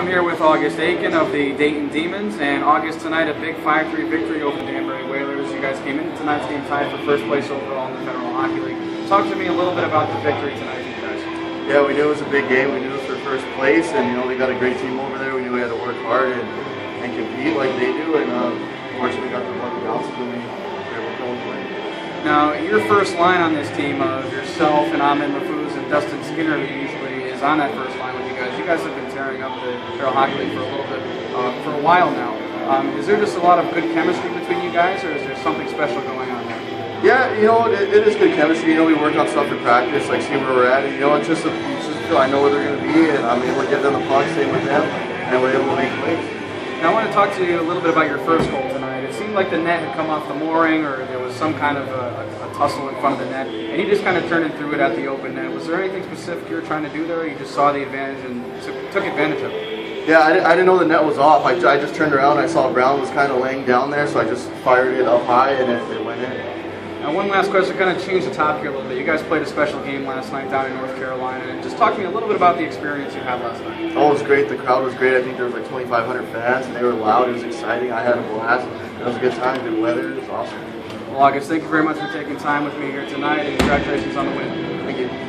here with August Aiken of the Dayton Demons, and August tonight a big 5-3 victory over the Danbury Whalers. You guys came into tonight's game tied for first place overall in the Federal Hockey League. Talk to me a little bit about the victory tonight, you guys. Yeah, we knew it was a big game. We knew it was for first place, and we got a great team over there. We knew we had to work hard and compete like they do, and fortunately we got the lucky bounces and we were able to come and win. Now, your first line on this team of yourself and Ahmed Mahfouz and Dustin Skinner usually is on that first line with you guys. You guys have been tearing up the Federal Hockey League for a little bit, for a while now. Is there just a lot of good chemistry between you guys, or is there something special going on there? Yeah, it is good chemistry. We work on stuff in practice, like see where we're at. It's just I know where they're going to be, and I'm able to give them the puck, same with them, and we're able to make plays. Now, I want to talk to you a little bit about your first goal tonight. It seemed like the net had come off the mooring, or there was some kind of a tussle in front of the net, and you just kind of turned and threw it at the open net. Was there anything specific you were trying to do there, or you just saw the advantage and took advantage of it? Yeah, I didn't know the net was off. I just turned around and I saw Brown was kind of laying down there, so I just fired it up high and it went in. Now, one last question, kind of change the topic a little bit. You guys played a special game last night down in North Carolina, and just talk to me a little bit about the experience you had last night. Oh, it was great. The crowd was great. I think there was like 2,500 fans, and they were loud. It was exciting. I had a blast. It was a good time. Good weather. It was awesome. Well, August, thank you very much for taking time with me here tonight, and congratulations on the win. Thank you.